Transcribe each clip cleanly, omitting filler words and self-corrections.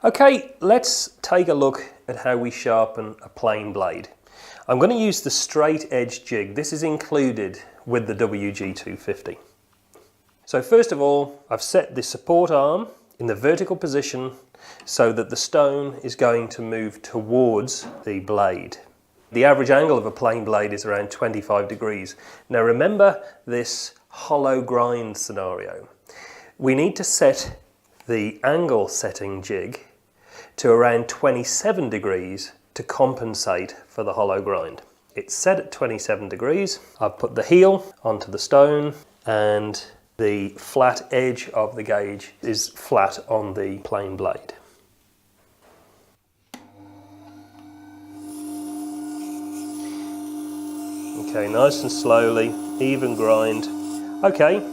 Okay, let's take a look at how we sharpen a plain blade. I'm going to use the straight edge jig. This is included with the WG250. So first of all, I've set the support arm in the vertical position so that the stone is going to move towards the blade. The average angle of a plain blade is around 25 degrees. Now remember this hollow grind scenario. We need to set the angle setting jig to around 27 degrees to compensate for the hollow grind. It's set at 27 degrees. I've put the heel onto the stone and the flat edge of the gauge is flat on the plain blade. Okay, nice and slowly, even grind. Okay,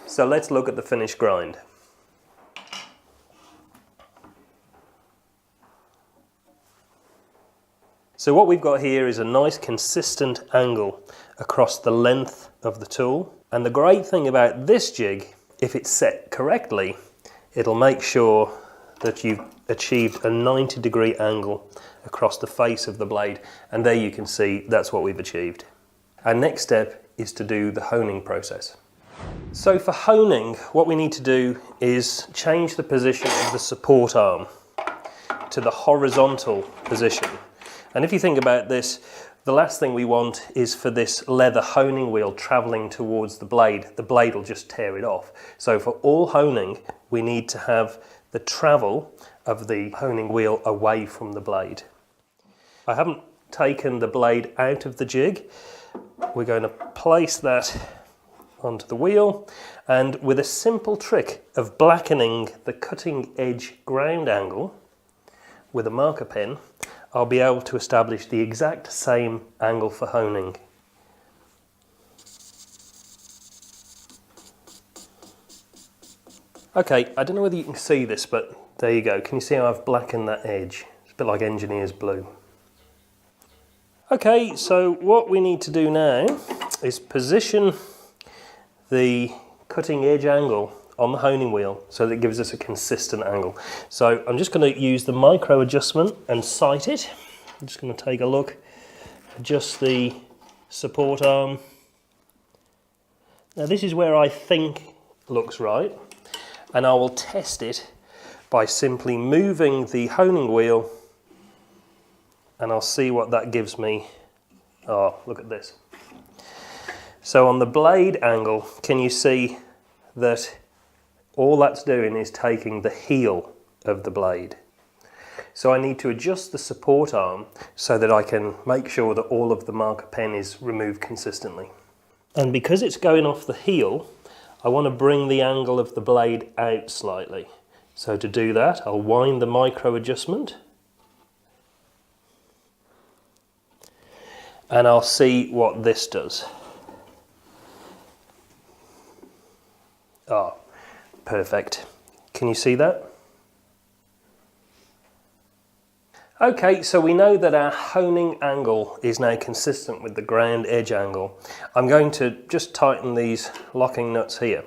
so let's look at the finished grind. So what we've got here is a nice consistent angle across the length of the tool. And the great thing about this jig, if it's set correctly, it'll make sure that you've achieved a 90-degree angle across the face of the blade. And there you can see that's what we've achieved. Our next step is to do the honing process. So for honing, what we need to do is change the position of the support arm to the horizontal position. And if you think about this, the last thing we want is for this leather honing wheel traveling towards the blade. The blade will just tear it off. So for all honing, we need to have the travel of the honing wheel away from the blade. I haven't taken the blade out of the jig. We're going to place that onto the wheel, and with a simple trick of blackening the cutting edge ground angle with a marker pen, I'll be able to establish the exact same angle for honing. Okay, I don't know whether you can see this, but there you go. Can you see how I've blackened that edge? It's a bit like engineer's blue. Okay, so what we need to do now is position the cutting edge angle on the honing wheel so that it gives us a consistent angle. So I'm just going to use the micro adjustment and sight it. I'm just going to take a look, adjust the support arm. Now this is where I think looks right, and I will test it by simply moving the honing wheel, and I'll see what that gives me. Oh, look at this. So on the blade angle, can you see that all that's doing is taking the heel of the blade? So I need to adjust the support arm so that I can make sure that all of the marker pen is removed consistently. And because it's going off the heel, I want to bring the angle of the blade out slightly. So to do that, I'll wind the micro adjustment, and I'll see what this does. Ah, perfect. Can you see that? Okay, so we know that our honing angle is now consistent with the ground edge angle. I'm going to just tighten these locking nuts here.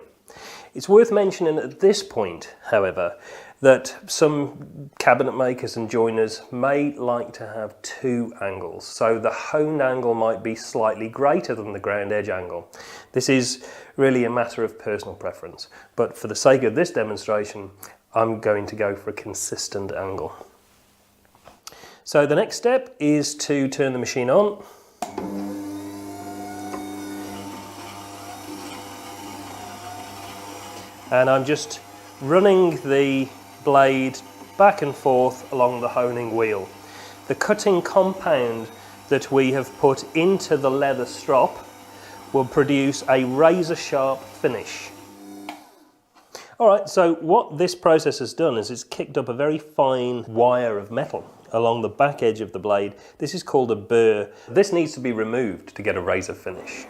It's worth mentioning at this point, however, that some cabinet makers and joiners may like to have two angles. So the honed angle might be slightly greater than the ground edge angle. This is really a matter of personal preference, but for the sake of this demonstration, I'm going to go for a consistent angle. So the next step is to turn the machine on. And I'm just running the blade back and forth along the honing wheel. The cutting compound that we have put into the leather strop will produce a razor sharp finish. Alright, so what this process has done is it's kicked up a very fine wire of metal along the back edge of the blade. This is called a burr. This needs to be removed to get a razor finish.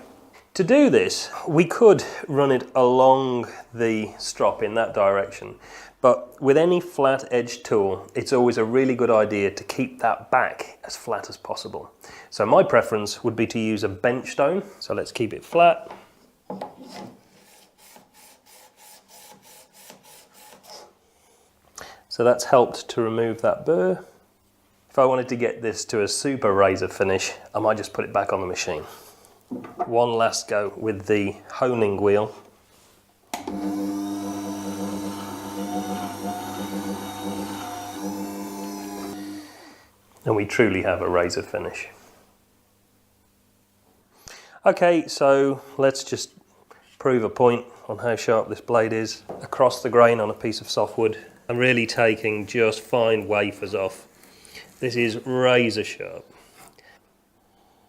To do this, we could run it along the strop in that direction, but with any flat edge tool, it's always a really good idea to keep that back as flat as possible. So my preference would be to use a bench stone. So let's keep it flat. So that's helped to remove that burr. If I wanted to get this to a super razor finish, I might just put it back on the machine. One last go with the honing wheel. And we truly have a razor finish. Okay, so let's just prove a point on how sharp this blade is. Across the grain on a piece of softwood, I'm really taking just fine wafers off. This is razor sharp.